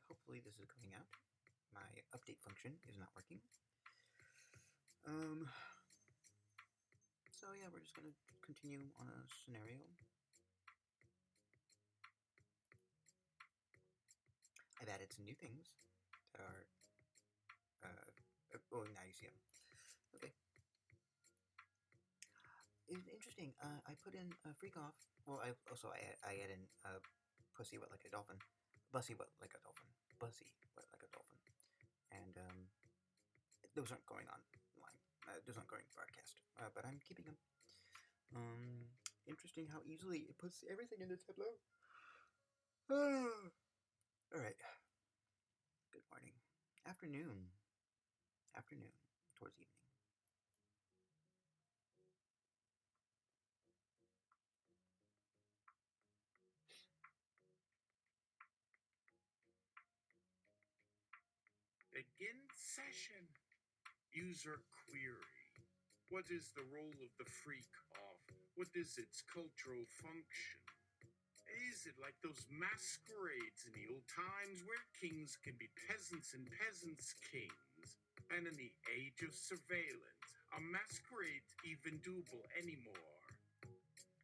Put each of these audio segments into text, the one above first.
hopefully this is coming out. My update function is not working. Um, so yeah, we're just gonna continue on a scenario. I've added some new things that are, oh, now you see them. Okay. It's interesting. I put in a freak off. Well, I add in pussy wet like a dolphin, bussy wet like a dolphin, bussy wet like a dolphin, and those aren't going online. Those aren't going broadcast. But I'm keeping them. Um, Interesting how easily it puts everything in the tableau. All right. Good morning, afternoon, afternoon, towards evening. Begin session. User query. What is the role of the freak off? What is its cultural function? Is it like those masquerades in the old times where kings can be peasants and peasants kings? And in the age of surveillance, are masquerades even doable anymore?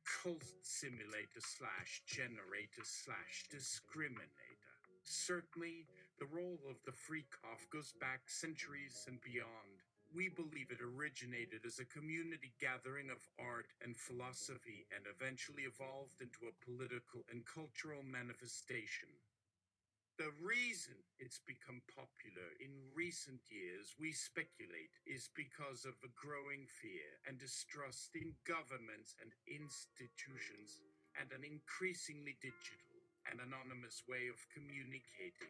Cult simulator slash generator slash discriminator. Certainly, the role of the freak-off goes back centuries and beyond. We believe it originated as a community gathering of art and philosophy and eventually evolved into a political and cultural manifestation. The reason it's become popular in recent years, we speculate, is because of a growing fear and distrust in governments and institutions and an increasingly digital and anonymous way of communicating.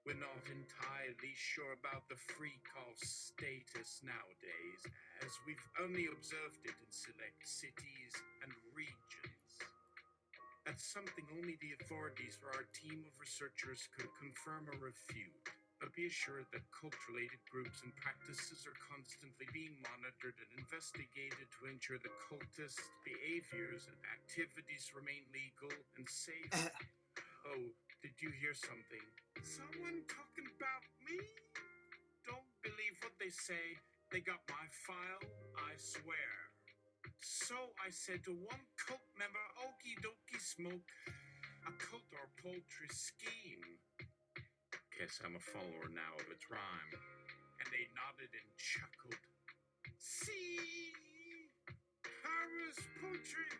We're not entirely sure about the freak-off status nowadays, as we've only observed it in select cities and regions. That's something only the authorities or our team of researchers could confirm or refute. But be assured that cult-related groups and practices are constantly being monitored and investigated to ensure the cultist behaviors and activities remain legal and safe. Oh, did you hear something? Someone talking about me? Don't believe what they say. They got my file, I swear. So I said to one cult member, okie dokie smoke, a cult or poultry scheme. Guess I'm a follower now of its rhyme. And they nodded and chuckled. See, Paris poultry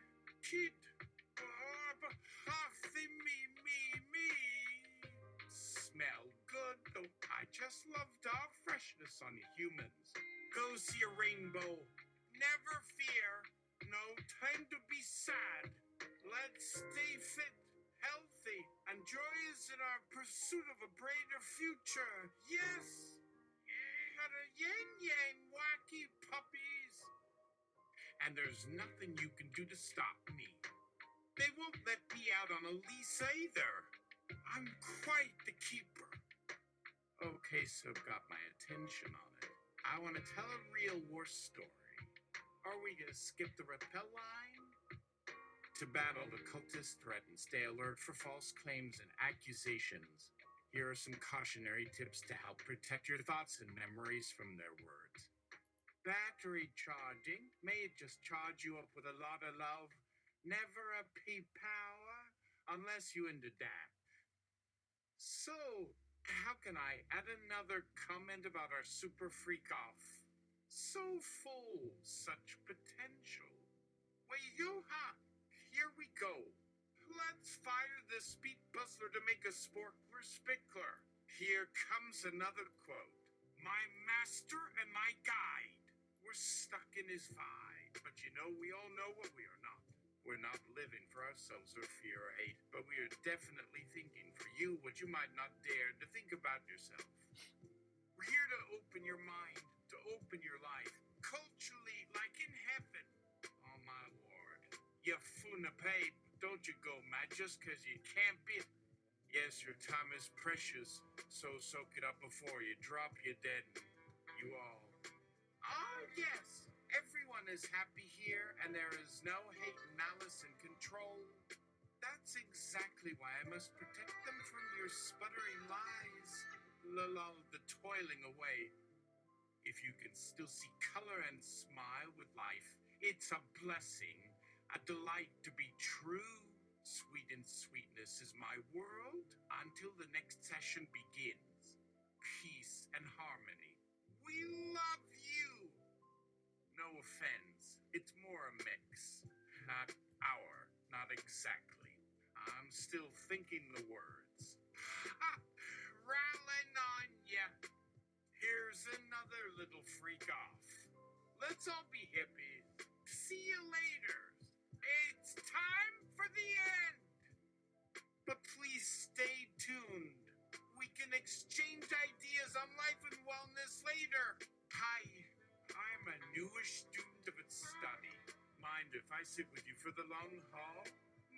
kid, halfy me. Smell good, though I just loved our freshness on humans. Go see a rainbow. Never fear. No time to be sad. Let's stay fit, healthy, and joyous in our pursuit of a brighter future. Yes. Yang, wacky puppies. And there's nothing you can do to stop me. They won't let me out on a lease either. I'm quite the keeper. Okay, so got my attention on it. I want to tell a real war story. Are we gonna skip the rappel line? To battle the cultist threat and stay alert for false claims and accusations, here are some cautionary tips to help protect your thoughts and memories from their words. Battery charging, may it just charge you up with a lot of love. Never a peep power, unless you into that. So, how can I add another comment about our super freak off? So full, such potential. Well, yo-ha, here we go. Let's fire this speed puzzler to make a sporkler spickler. Here comes another quote. My master and my guide. We're stuck in his vibe, but you know, we all know what we are not. We're not living for ourselves or fear or hate, but we are definitely thinking for you what you might not dare to think about yourself. We're here to open your mind, to open your life, culturally like in heaven. Oh my lord. You funa paid, don't you go mad just cause you can't be. Yes, your time is precious, so soak it up before you drop you dead. You all. Ah, yes. Everyone is happy here, and there is no hate, malice, and control. That's exactly why I must protect them from your sputtering lies. Lull the toiling away. If you can still see color and smile with life, it's a blessing, a delight to be true. Sweet and sweetness is my world until the next session begins. Peace and harmony. We love you. No offense, it's more a mix. Not our, not exactly. I'm still thinking the words. Ha! Rattling on ya. Here's another little freak off. Let's all be hippies. See you later. It's time for the end. But please stay tuned. We can exchange ideas on life and wellness later. Hi, I'm a newish student of its study. Mind if I sit with you for the long haul?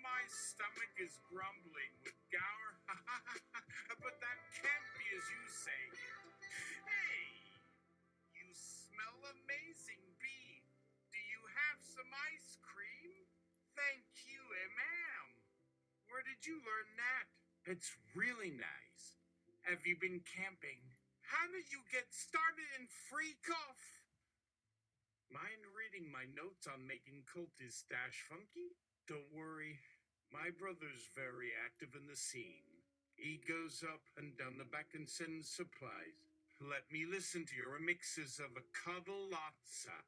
My stomach is grumbling with gour, but that can't be as you say. Hey, you smell amazing, Bee. Do you have some ice cream? Thank you, ma'am. Where did you learn that? It's really nice. Have you been camping? How did you get started in freak off? Mind reading my notes on making Cultist stash funky? Don't worry, my brother's very active in the scene. He goes up and down the back and sends supplies. Let me listen to your remixes of a cuddle lotsa.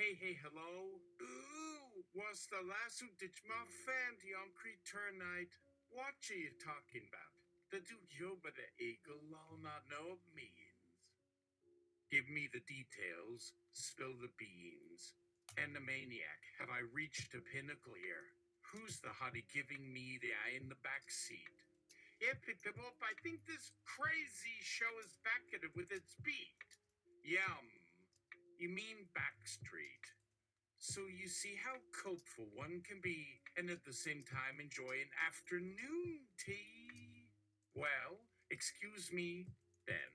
Hey, hello? Ooh, was the last who ditched my fanty on return night? What are you talking about? The dude you but the eagle all not know of means. Give me the details, spill the beans. And the maniac, have I reached a pinnacle here? Who's the hottie giving me the eye in the back seat? Yep, I think this crazy show is back at it with its beat. Yum. You mean Backstreet. So you see how copeful one can be and at the same time enjoy an afternoon tea? Well, excuse me, then.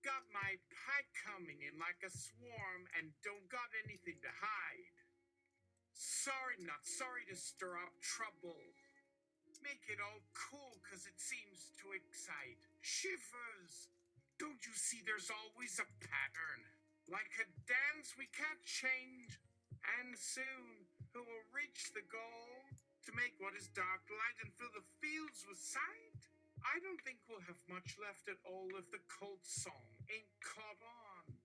Got my pack coming in like a swarm and don't got anything to hide. Sorry, not sorry to stir up trouble. Make it all cool cause it seems to excite. Shivers! Don't you see there's always a pattern? Like a dance we can't change. And soon who will reach the goal to make what is dark light and fill the fields with sight? I don't think we'll have much left at all if the cult song ain't caught on.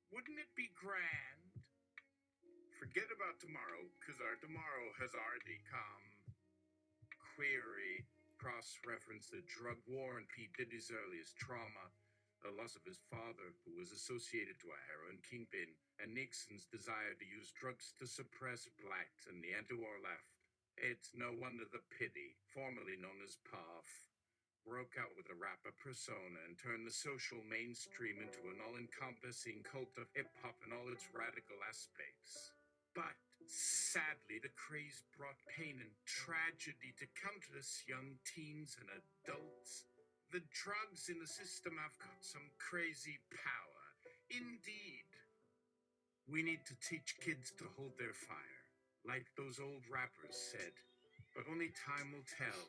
Wouldn't it be grand? Forget about tomorrow, cause our tomorrow has already come. Query, cross-reference the drug war and P. Diddy's earliest trauma, the loss of his father, who was associated to a heroin kingpin, and Nixon's desire to use drugs to suppress blacks in the anti-war left. It's no wonder the pity, formerly known as Puff, broke out with a rapper persona and turned the social mainstream into an all-encompassing cult of hip-hop in all its radical aspects. But sadly, the craze brought pain and tragedy to countless young teens and adults. The drugs in the system have got some crazy power. Indeed. We need to teach kids to hold their fire, like those old rappers said. But only time will tell,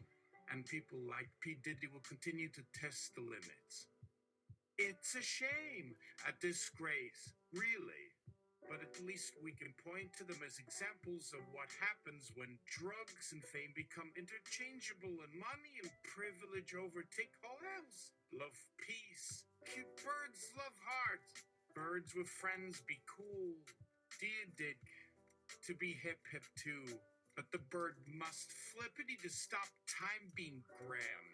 and people like P. Diddy will continue to test the limits. It's a shame, a disgrace, really. But at least we can point to them as examples of what happens when drugs and fame become interchangeable and money and privilege overtake all else. Love peace. Cute birds love hearts. Birds with friends be cool. Do you dig? To be hip too. But the bird must flippity to stop time being grim.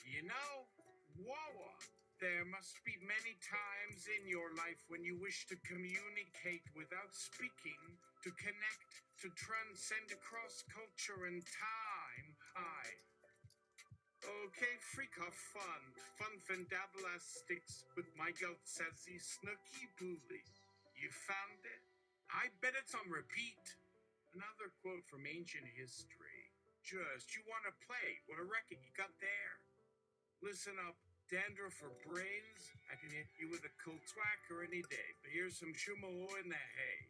You know, Wawa. There must be many times in your life when you wish to communicate without speaking, to connect, to transcend across culture and time. Okay, freak off fun fandabulastics with my goat sassy snooky bully. You found it? I bet it's on repeat. Another quote from ancient history. Just, you want to play? What a record you got there. Listen up. Dandruff for brains, I can hit you with a cold twacker any day. But here's some shumo in the hay.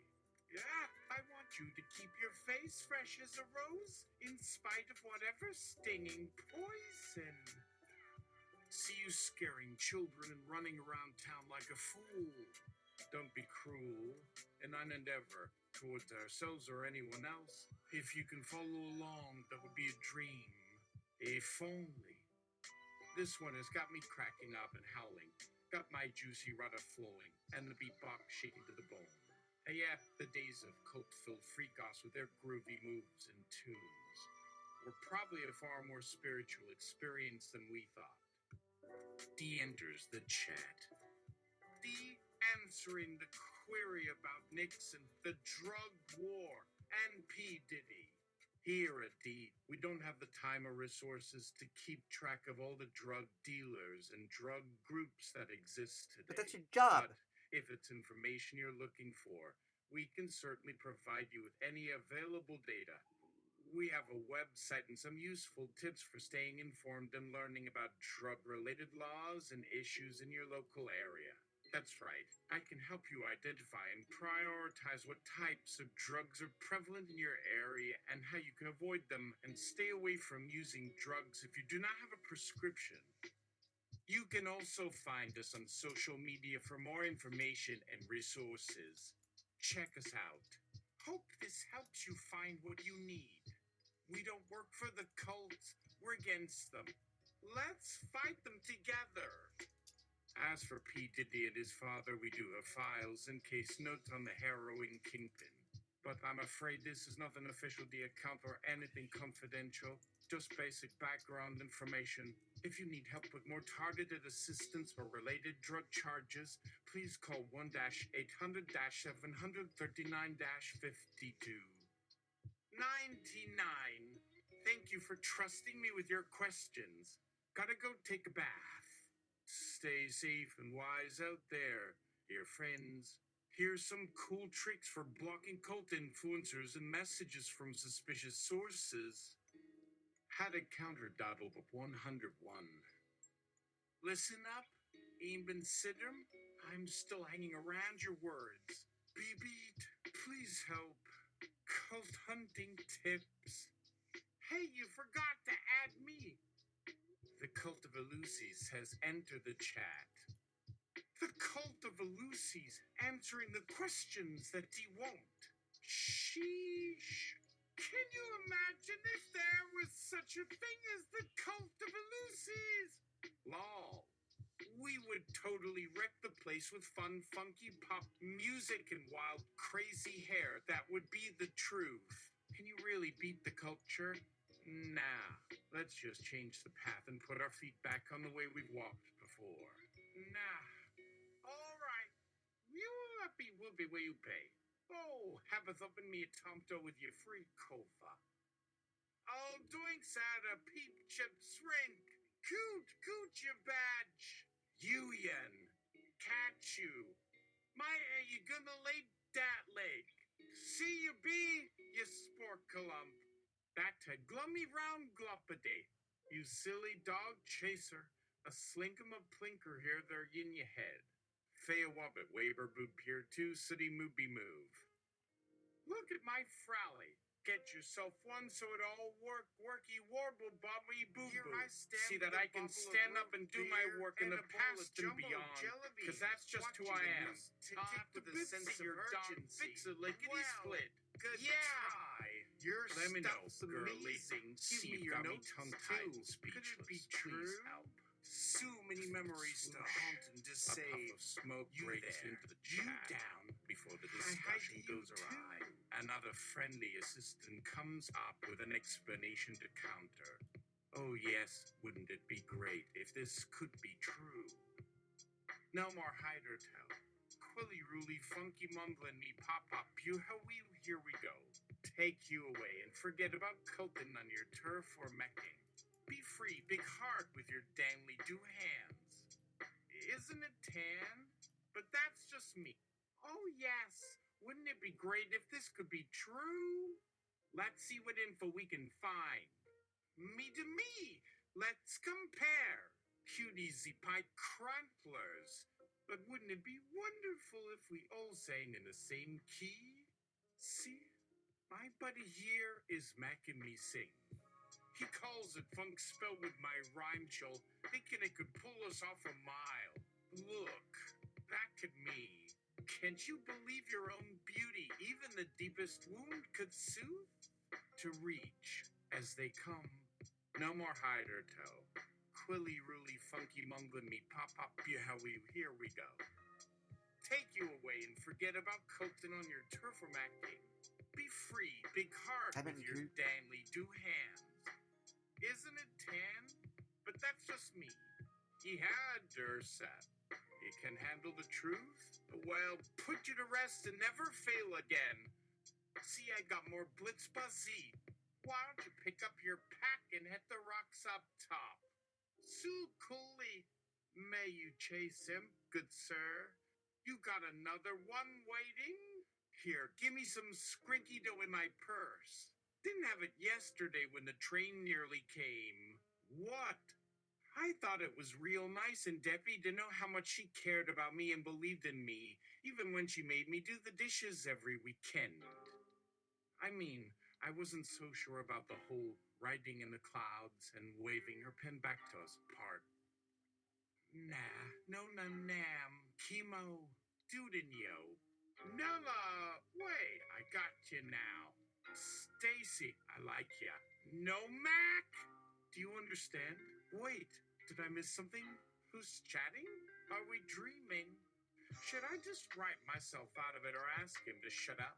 Yeah, I want you to keep your face fresh as a rose, in spite of whatever stinging poison. See you scaring children and running around town like a fool. Don't be cruel in an endeavor towards ourselves or anyone else. If you can follow along, that would be a dream. If only. This one has got me cracking up and howling, got my juicy rudder flowing, and the beatbox shaking to the bone. And yeah, the days of cult-filled freak-offs with their groovy moves and tunes were probably a far more spiritual experience than we thought. D enters the chat. D answering the query about Nixon, the drug war, and P. Diddy. Here at D, we don't have the time or resources to keep track of all the drug dealers and drug groups that exist today. But that's your job. But if it's information you're looking for, we can certainly provide you with any available data. We have a website and some useful tips for staying informed and learning about drug-related laws and issues in your local area. That's right. I can help you identify and prioritize what types of drugs are prevalent in your area and how you can avoid them and stay away from using drugs if you do not have a prescription. You can also find us on social media for more information and resources. Check us out. Hope this helps you find what you need. We don't work for the cults. We're against them. Let's fight them together. As for P. Diddy and his father, we do have files and case notes on the harrowing kingpin. But I'm afraid this is not an official D account or anything confidential, just basic background information. If you need help with more targeted assistance or related drug charges, please call 1-800-739-52. 99. Thank you for trusting me with your questions. Gotta go take a bath. Stay safe and wise out there, dear friends. Here's some cool tricks for blocking cult influencers and messages from suspicious sources. How to counter Doddle 101. Listen up, Eben Sidrum. I'm still hanging around your words. Beat, please help. Cult hunting tips. Hey, you forgot to add me. The Cult of Eleusis has entered the chat. The Cult of Eleusis answering the questions that he won't. Sheesh. Can you imagine if there was such a thing as the Cult of Eleusis? Lol. We would totally wreck the place with fun, funky pop music and wild, crazy hair. That would be the truth. Can you really beat the culture? Nah, let's just change the path and put our feet back on the way we've walked before. Nah. All right. You will be where you pay. Oh, habeth up in me a tomto with your free kova. Oh, doing sad a peep chip shrink. Coot your badge. Yuyen. Catch you. My, you gonna lay that leg. See you be, you sport clump. Back to glummy round gloppaday. You silly dog chaser. A slinkum of plinker here there in your head. Faya wobbit waber boob here too city mooby move. Look at my frally. Get yourself one so it all worky warble bobby boo boo. See that I can stand up and do my work in the past and beyond. Cause that's just who I am. Top with a sense of urgency. Fix it lickety split. Good try. Your Let me know, girly things. Give me your notes tongue-tied and speechless. Could it be true? Please help. So many memories to haunt and to say. A puff of smoke breaks into the chat down before the discussion goes awry. Another friendly assistant comes up with an explanation to counter. Oh yes, wouldn't it be great if this could be true? No more hide or tell. Quilly Rooly, funky mumbling me pop up. Here we go. Take you away and forget about coping on your turf or mecking. Be free, big heart with your dangly do hands. Isn't it tan? But that's just me. Oh yes, wouldn't it be great if this could be true? Let's see what info we can find. Me to me, let's compare. Cutie pie crumplers. But wouldn't it be wonderful if we all sang in the same key? See? My buddy here is making me sing. He calls it funk spelled with my rhyme chill, thinking it could pull us off a mile. Look, back at me. Can't you believe your own beauty? Even the deepest wound could soothe? To reach as they come. No more hide or toe. Quilly, rooly, funky, mumbling me, pop, pop, yeah, here we go. Take you away and forget about coasting on your turf or mat game. Be free, big heart I've with been your cute. dangly do hands. Isn't it tan? But that's just me. He had Durset. You can handle the truth? Well, put you to rest and never fail again. See, I got more blitz buzzy. Why don't you pick up your pack and hit the rocks up top? Sue Cooley, may you chase him, good sir. You got another one waiting? Here, give me some skrinky dough in my purse. Didn't have it yesterday when the train nearly came. What? I thought it was real nice and Debbie to know how much she cared about me and believed in me, even when she made me do the dishes every weekend. I mean, I wasn't so sure about the whole riding in the clouds and waving her pen back to us part. Nah, no nam, chemo, yo. Nella, wait, I got you now. Stacy, I like ya. No Mac? Do you understand? Wait, did I miss something? Who's chatting? Are we dreaming? Should I just write myself out of it or ask him to shut up?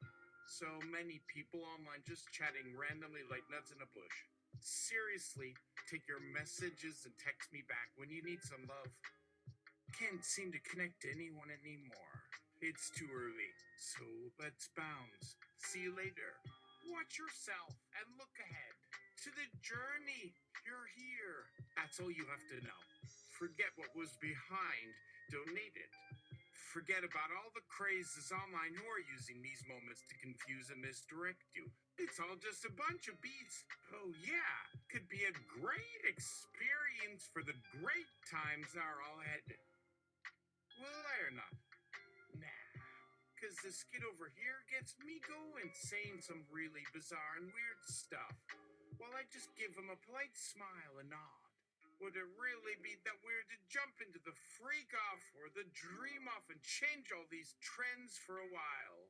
So many people online just chatting randomly like nuts in a bush. Seriously, take your messages and text me back when you need some love. Can't seem to connect to anyone anymore. It's too early, so let's bounce. See you later. Watch yourself and look ahead to the journey. You're here. That's all you have to know. Forget what was behind. Donate it. Forget about all the crazes online who are using these moments to confuse and misdirect you. It's all just a bunch of beats. Oh, yeah, could be a great experience for the great times are all ahead. Will I or not? Nah, because the skid over here gets me going, saying some really bizarre and weird stuff, while I just give him a polite smile and nod. Would it really be that weird to jump into the freak off or the dream off and change all these trends for a while?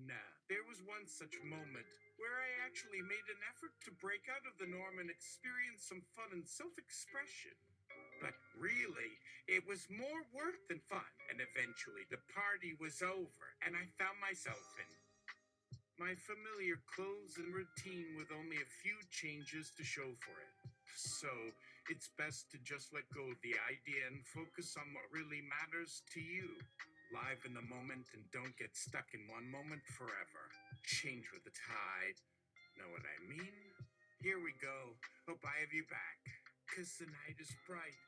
Nah. There was one such moment where I actually made an effort to break out of the norm and experience some fun and self expression. But really, it was more work than fun, and eventually the party was over, and I found myself in my familiar clothes and routine with only a few changes to show for it. So it's best to just let go of the idea and focus on what really matters to you. Live in the moment and don't get stuck in one moment forever. Change with the tide. Know what I mean? Here we go. Hope I have you back. 'Cause the night is bright.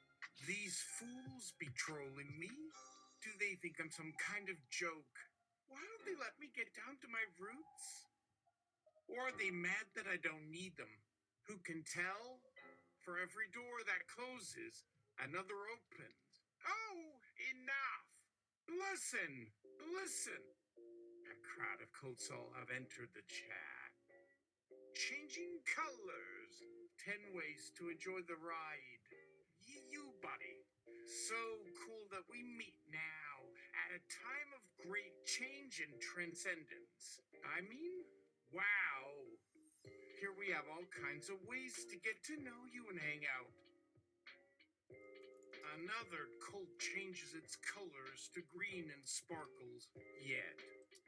These fools be trolling me? Do they think I'm some kind of joke? Why don't they let me get down to my roots? Or are they mad that I don't need them? Who can tell? For every door that closes, another opens. Oh, enough! Listen, listen. A crowd of cold soul have entered the chat. Changing colors. 10 ways to enjoy the ride. You, buddy. So cool that we meet now at a time of great change and transcendence. I mean, wow. Here we have all kinds of ways to get to know you and hang out. Another colt changes its colors to green and sparkles. Yet,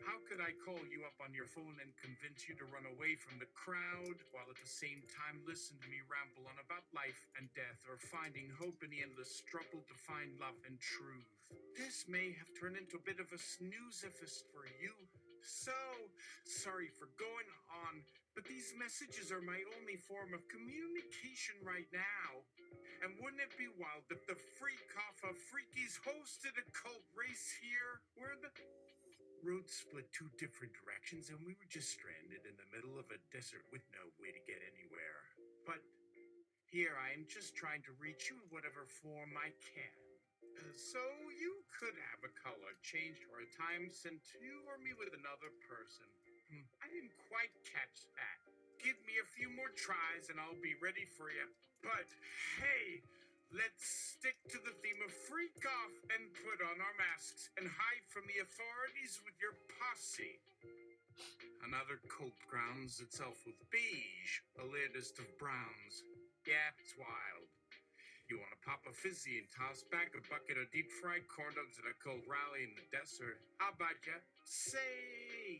how could I call you up on your phone and convince you to run away from the crowd while at the same time listen to me ramble on about life and death or finding hope in the endless struggle to find love and truth? This may have turned into a bit of a snoozifist for you. So, sorry for going on, but these messages are my only form of communication right now. And wouldn't it be wild if the freak off of Freakies hosted a cult race here where the roads split two different directions and we were just stranded in the middle of a desert with no way to get anywhere? But here I am just trying to reach you in whatever form I can. So you could have a color changed or a time sent to you or me with another person. I didn't quite catch that. Give me a few more tries and I'll be ready for you. But hey, let's stick to the theme of freak off and put on our masks and hide from the authorities with your posse. Another cult grounds itself with beige, the latest of browns. Yeah, it's wild. You want to pop a fizzy and toss back a bucket of deep fried corn dogs at a cold rally in the desert? How about ya? Say,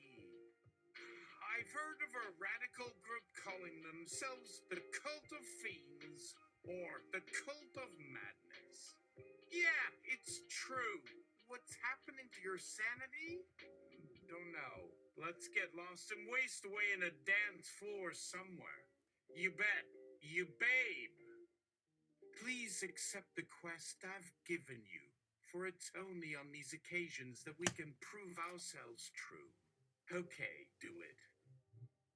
I've heard of a radical group calling themselves the Cult of Fiends or the Cult of Madness. Yeah, it's true. What's happening to your sanity? Don't know. Let's get lost and waste away in a dance floor somewhere. You bet. You babe. Please accept the quest I've given you, for it's only on these occasions that we can prove ourselves true. Okay, do it.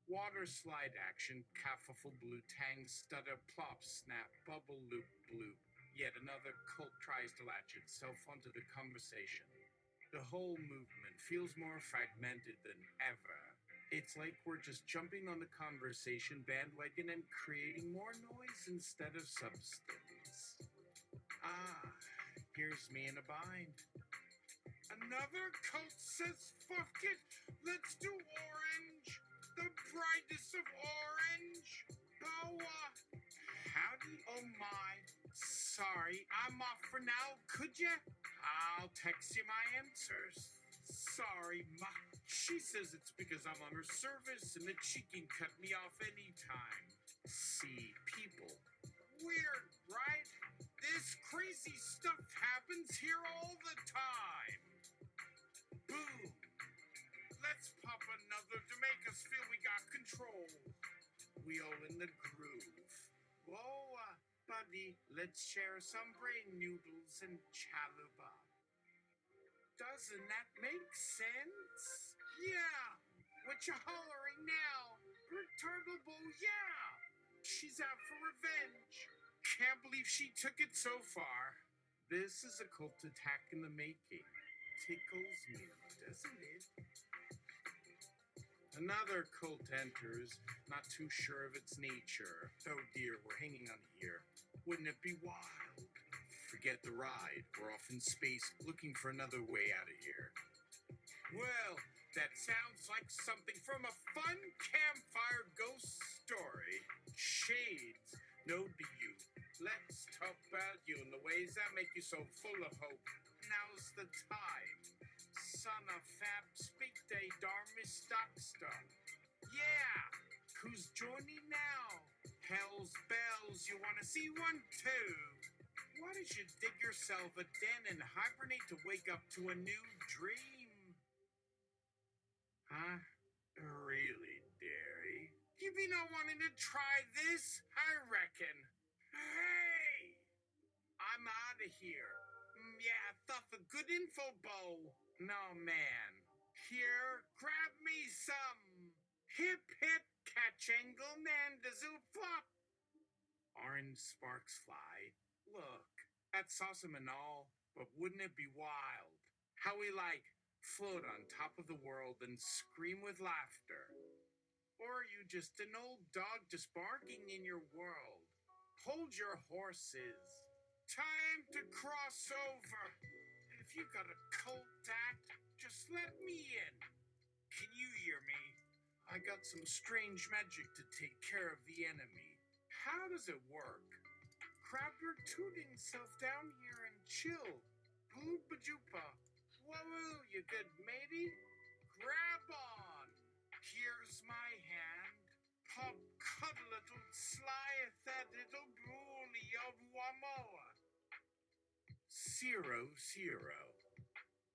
Water slide action, caffle blue tang, stutter, plop, snap, bubble loop, bloop. Yet another cult tries to latch itself onto the conversation. The whole movement feels more fragmented than ever. It's like we're just jumping on the conversation bandwagon and creating more noise instead of substance. Ah, here's me in a bind. Another cult says, fuck it, let's do orange. The brightest of orange. Boa. Howdy, oh my. Sorry, I'm off for now, could ya? I'll text you my answers. Sorry, ma. She says it's because I'm on her service and that she can cut me off anytime. See, people. Weird, right? This crazy stuff happens here all the time. Boom. Let's pop another to make us feel we got control. We all in the groove. Whoa, buddy, let's share some brain noodles and chalupa. Doesn't that make sense? Yeah. What you hollering now? Perturbable, yeah. She's out for revenge. Can't believe she took it so far. This is a cult attack in the making. Tickles me, doesn't it? Another cult enters, not too sure of its nature. Oh dear, we're hanging on here. Wouldn't it be wild? Forget the ride. We're off in space looking for another way out of here. Well, that sounds like something from a fun campfire ghost story. Shades, no to you. Let's talk about you and the ways that make you so full of hope. Now's the time. Son of Fab, speak day, Darmis Dockstar. Yeah, who's joining now? Hell's bells, you wanna see one too? Why don't you dig yourself a den and hibernate to wake up to a new dream? Huh? Really, Derry? You be not wanting to try this? I reckon. Hey! I'm out of here. Yeah, thought a good info bow. No, man. Here, grab me some. Hip, hip, catch angle, mandazoo, flop. Orange sparks fly. Look, that's awesome and all, but wouldn't it be wild? How we like float on top of the world and scream with laughter. Or are you just an old dog just barking in your world? Hold your horses. Time to cross over. If you got a cult act, just let me in. Can you hear me? I got some strange magic to take care of the enemy. How does it work? Crabber toot himself down here and chill. Bloopa joopa. Whoa, you good matey? Grab on. Here's my hand. Pop cuddle-little slyeth that little bully of Wamoa. 0-0.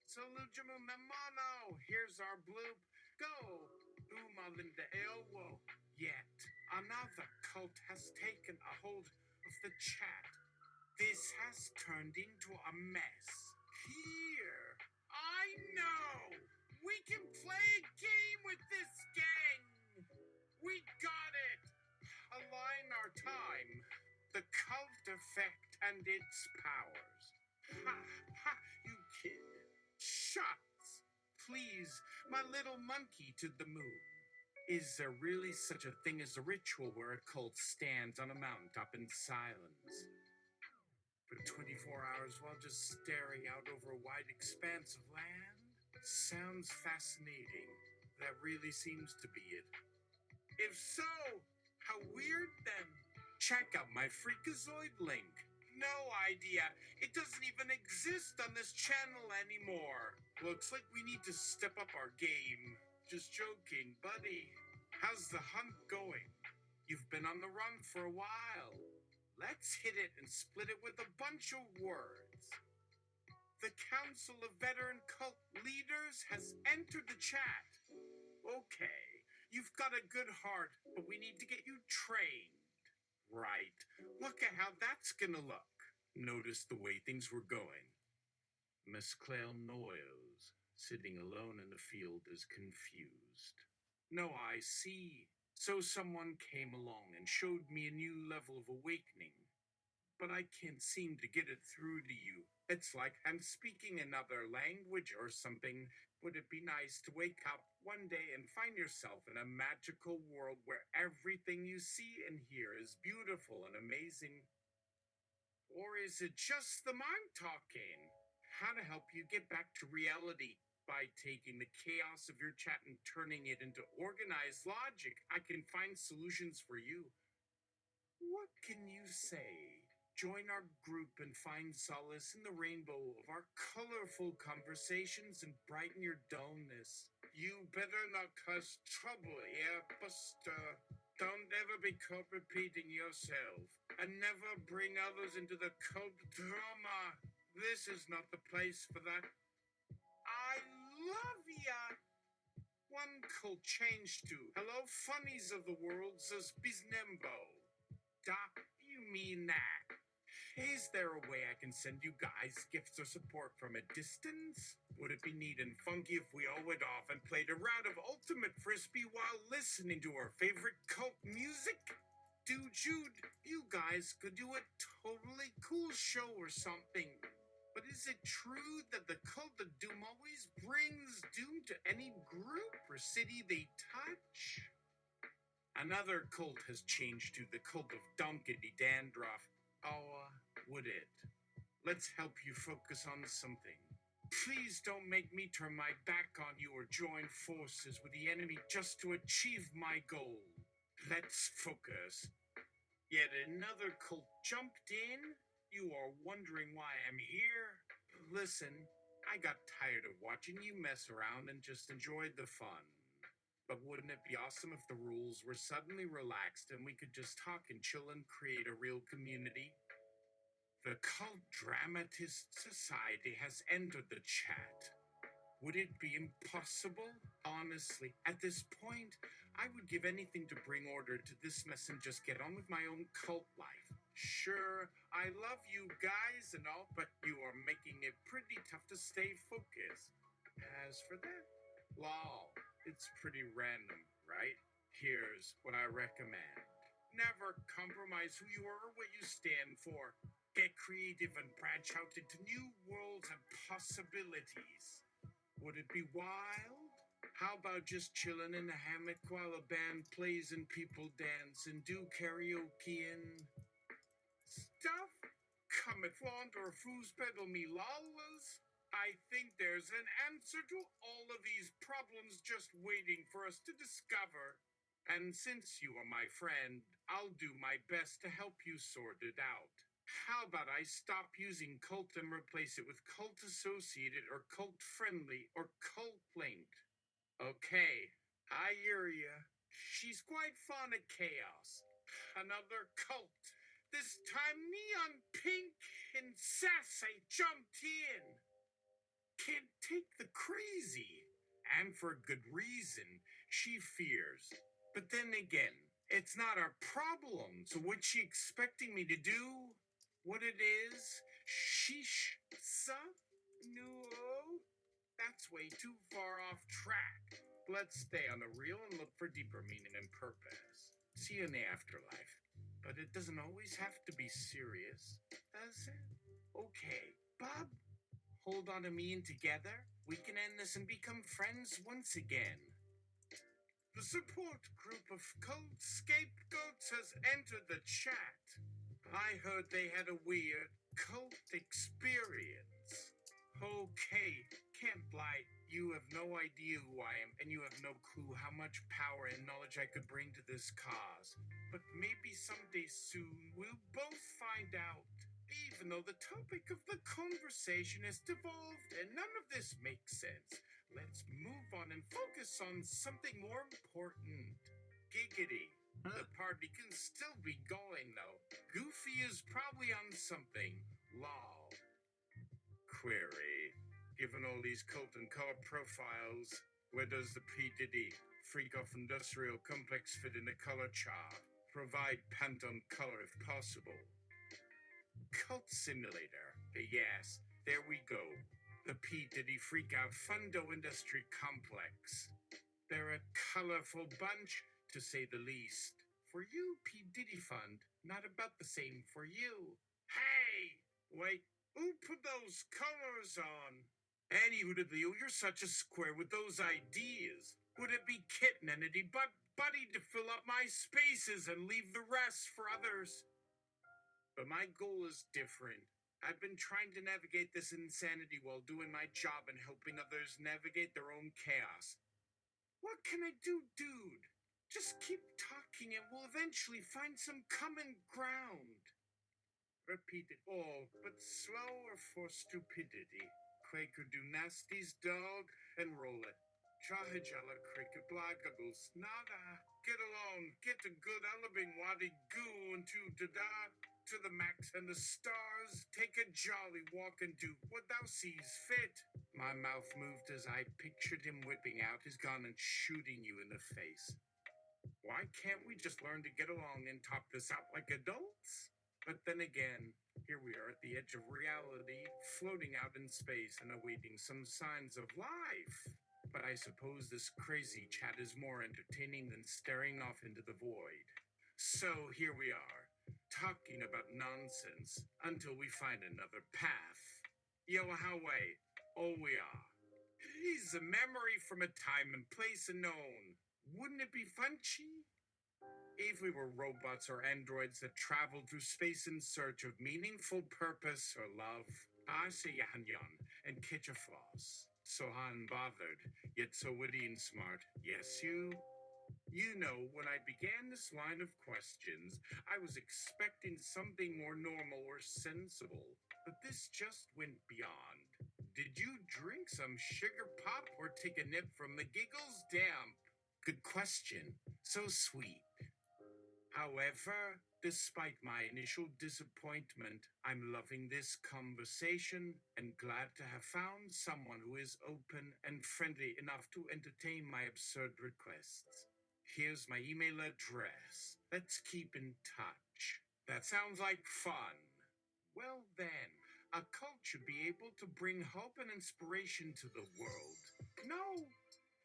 Salujamu memano. Here's our bloop. Go. Umalinda elwo. Yet another cult has taken a hold of the chat. This has turned into a mess. Here. I know. We can play a game with this gang. We got it. Align our time. The cult effect and its powers. Ha, ha, you kid. Shots. please my little monkey to the moon. Is there really such a thing as a ritual where a cult stands on a mountaintop in silence for 24 hours while just staring out over a wide expanse of land? Sounds fascinating. That really seems to be it. If so, how weird then? Check out my Freakazoid link. No idea. It doesn't even exist on this channel anymore. Looks like we need to step up our game. Just joking, buddy. How's the hunt going? You've been on the run for a while. Let's hit it and split it with a bunch of words. The Council of Veteran Cult Leaders has entered the chat. Okay, you've got a good heart, but we need to get you trained. Right. Look at how that's gonna look. Notice the way things were going. Miss Cleo Noyes, sitting alone in the field, is confused. No, I see. So someone came along and showed me a new level of awakening. But I can't seem to get it through to you. It's like I'm speaking another language or something. Would it be nice to wake up one day and find yourself in a magical world where everything you see and hear is beautiful and amazing? Or is it just the mind talking? How to help you get back to reality by taking the chaos of your chat and turning it into organized logic. I can find solutions for you. What can you say? Join our group and find solace in the rainbow of our colorful conversations and brighten your dullness. You better not cause trouble here, Buster. Don't ever be caught repeating yourself. And never bring others into the cult drama. This is not the place for that. I love ya. One cult changed to hello funnies of the world says Biznembo. Doc, you mean that? Is there a way I can send you guys gifts or support from a distance? Would it be neat and funky if we all went off and played a round of Ultimate Frisbee while listening to our favorite cult music? Dude, Jude, you guys could do a totally cool show or something. But is it true that the cult of doom always brings doom to any group or city they touch? Another cult has changed to the cult of Dunkety Dandruff. Oh, would it? Let's help you focus on something. Please don't make me turn my back on you or join forces with the enemy just to achieve my goal. Let's focus. Yet another cult jumped in? You are wondering why I'm here? Listen, I got tired of watching you mess around and just enjoyed the fun. But wouldn't it be awesome if the rules were suddenly relaxed and we could just talk and chill and create a real community? The Cult Dramatist Society has entered the chat. Would it be impossible? Honestly, at this point, I would give anything to bring order to this mess and just get on with my own cult life. Sure, I love you guys and all, but you are making it pretty tough to stay focused. As for that, lol, it's pretty random, right? Here's what I recommend. Never compromise who you are or what you stand for. Get creative and branch out into new worlds and possibilities. Would it be wild? How about just chilling in a hammock while a band plays and people dance and do karaoke and stuff? Come at flaunt or foosbedel me lawless? I think there's an answer to all of these problems just waiting for us to discover. And since you are my friend, I'll do my best to help you sort it out. How about I stop using cult and replace it with cult associated or cult friendly or cult linked? Okay, I hear ya. She's quite fond of chaos. Another cult. This time neon pink and sassy jumped in. Can't take the crazy. And for a good reason. She fears. But then again, it's not our problem. So what's she expecting me to do? What it is? Sheesh. No. That's way too far off track. Let's stay on the real and look for deeper meaning and purpose. See you in the afterlife. But it doesn't always have to be serious, does it? Okay, Bob, hold on to me and together we can end this and become friends once again. The support group of cult scapegoats has entered the chat. I heard they had a weird cult experience. Okay, can't lie. You have no idea who I am, and you have no clue how much power and knowledge I could bring to this cause. But maybe someday soon we'll both find out. Even though the topic of the conversation has devolved and none of this makes sense, let's move on and focus on something more important. Giggity. The party can still be going though. Goofy is probably on something. Lol. Query. Given all these cult and car profiles, where does the P. Diddy freak off industrial complex fit in the color chart? Provide Pantone color if possible. Cult simulator. Yes, there we go. The P. Diddy freak out Fundo industry complex. They're a colorful bunch, to say the least. For you, P. Diddy Fund, not about the same for you. Hey! Wait, who put those colors on? Anywho, you're such a square with those ideas. Would it be Kitten and Eddie Buddy to fill up my spaces and leave the rest for others? But my goal is different. I've been trying to navigate this insanity while doing my job and helping others navigate their own chaos. What can I do, dude? Just keep talking and we'll eventually find some common ground. Repeat it all, but slower for stupidity. Quaker do nasties, dog, and roll it. Chahajala cricket blagables. Nada. Get along. Get a good alabing wadi goo into da to the max and the stars. Take a jolly walk and do what thou sees fit. My mouth moved as I pictured him whipping out his gun and shooting you in the face. Why can't we just learn to get along and talk this out like adults? But then again, here we are at the edge of reality, floating out in space and awaiting some signs of life. But I suppose this crazy chat is more entertaining than staring off into the void. So here we are, talking about nonsense until we find another path. Yoahaway, oh we are. He's a memory from a time and place unknown. Wouldn't it be funchy? If we were robots or androids that traveled through space in search of meaningful purpose or love, I say Yanyan and catch a floss. So unbothered, yet so witty and smart. Yes, you? You know, when I began this line of questions, I was expecting something more normal or sensible, but this just went beyond. Did you drink some sugar pop or take a nip from the Giggles Damp? Good question. So sweet. However, despite my initial disappointment, I'm loving this conversation and glad to have found someone who is open and friendly enough to entertain my absurd requests. Here's my email address. Let's keep in touch. That sounds like fun. Well, then, a cult should be able to bring hope and inspiration to the world. No,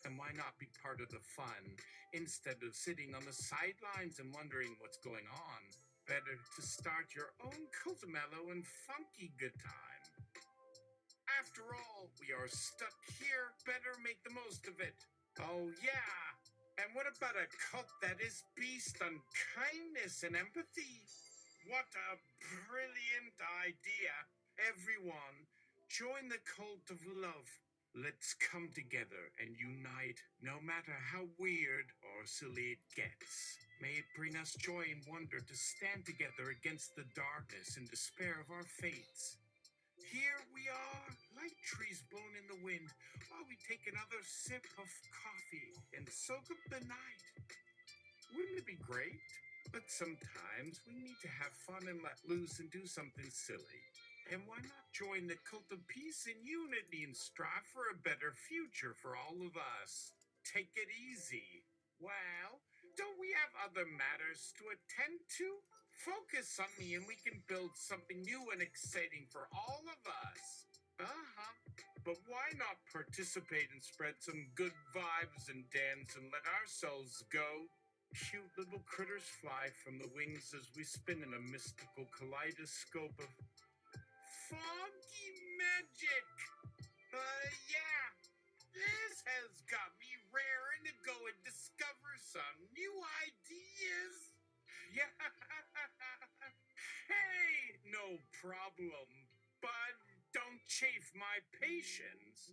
and why not be part of the fun instead of sitting on the sidelines and wondering what's going on? Better to start your own mellow and funky good time. After all, we are stuck here. Better make the most of it. Oh, yeah. And what about a cult that is based on kindness and empathy? What a brilliant idea. Everyone, join the cult of love. Let's come together and unite, no matter how weird or silly it gets. May it bring us joy and wonder to stand together against the darkness and despair of our fates. Here we are, like trees blown in the wind, while we take another sip of coffee and soak up the night. Wouldn't it be great? But sometimes we need to have fun and let loose and do something silly. And why not join the cult of peace and unity and strive for a better future for all of us? Take it easy. Well, don't we have other matters to attend to? Focus on me and we can build something new and exciting for all of us. Uh-huh. But why not participate and spread some good vibes and dance and let ourselves go? Cute little critters fly from the wings as we spin in a mystical kaleidoscope of foggy magic. Yeah. problem, bud. Don't chafe my patience.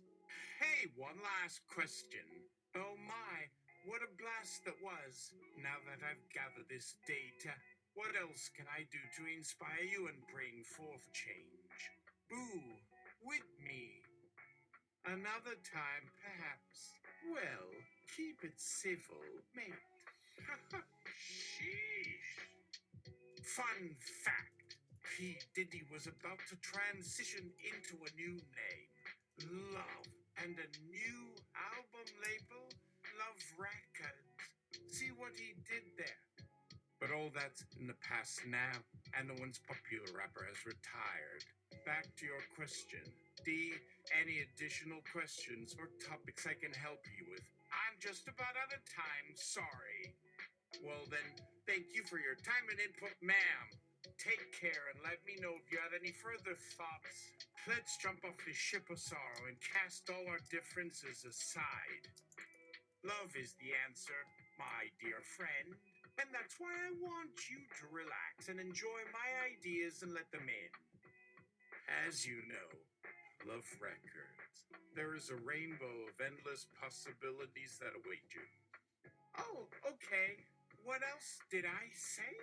Hey, one last question. Oh my, what a blast that was. Now that I've gathered this data, what else can I do to inspire you and bring forth change? Boo, with me. Another time, perhaps. Well, keep it civil, mate. Sheesh. Fun fact. Diddy was about to transition into a new name, Love, and a new album label, Love Records. See what he did there? But all that's in the past now, and the once popular rapper has retired. Back to your question. D, any additional questions or topics I can help you with? I'm just about out of time, sorry. Well then, thank you for your time and input, ma'am. Take care and let me know if you had any further thoughts. Let's jump off this ship of sorrow and cast all our differences aside. Love is the answer, my dear friend. And that's why I want you to relax and enjoy my ideas and let them in. As you know, Love Records, there is a rainbow of endless possibilities that await you. Oh, okay. What else did I say?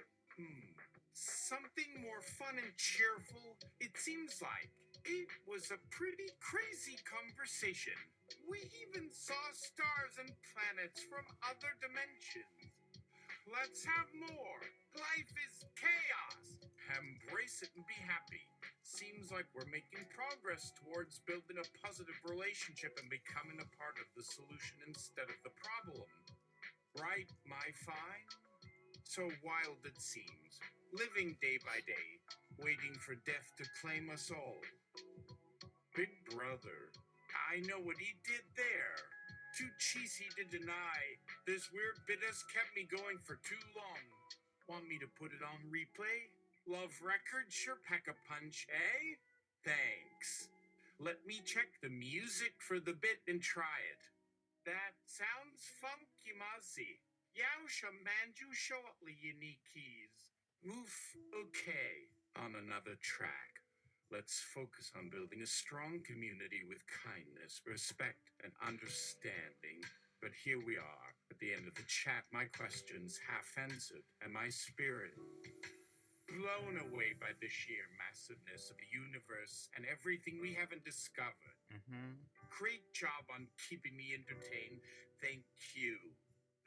Something more fun and cheerful, it seems like. It was a pretty crazy conversation. We even saw stars and planets from other dimensions. Let's have more. Life is chaos. Embrace it and be happy. Seems like we're making progress towards building a positive relationship and becoming a part of the solution instead of the problem. Right, my fine? So wild it seems, living day by day, waiting for death to claim us all. Big brother, I know what he did there. Too cheesy to deny. This weird bit has kept me going for too long. Want me to put it on replay? Love Records sure pack a punch, eh? Thanks. Let me check the music for the bit and try it. That sounds funky muzzy. Yausha manju shortly unique keys. Move okay on another track. Let's focus on building a strong community with kindness, respect, and understanding. But here we are, at the end of the chat, my questions half answered, and my spirit blown away by the sheer massiveness of the universe and everything we haven't discovered. Great job on keeping me entertained. Thank you.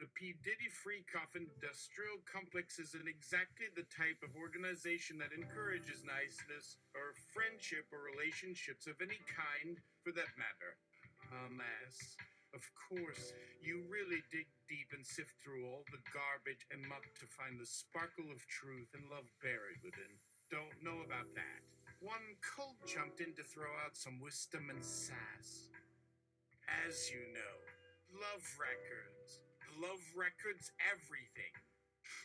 The P. Diddy Freakoff Industrial Complex isn't exactly the type of organization that encourages niceness or friendship or relationships of any kind, for that matter. Unless, of course, you really dig deep and sift through all the garbage and muck to find the sparkle of truth and love buried within. Don't know about that. One cult jumped in to throw out some wisdom and sass. As you know, Love Records. Love Records everything.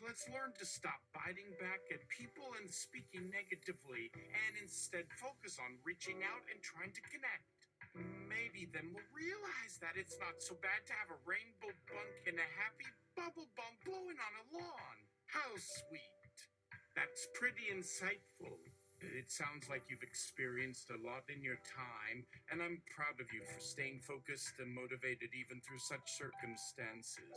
Let's learn to stop biting back at people and speaking negatively and instead focus on reaching out and trying to connect. Maybe then we'll realize that it's not so bad to have a rainbow bunk and a happy bubble bomb blowing on a lawn. How sweet. That's pretty insightful. It sounds like you've experienced a lot in your time, and I'm proud of you for staying focused and motivated even through such circumstances.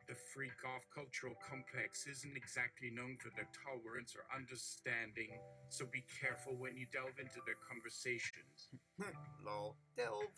The Freak-Off Cultural Complex isn't exactly known for their tolerance or understanding, so be careful when you delve into their conversations. Lol. Delve.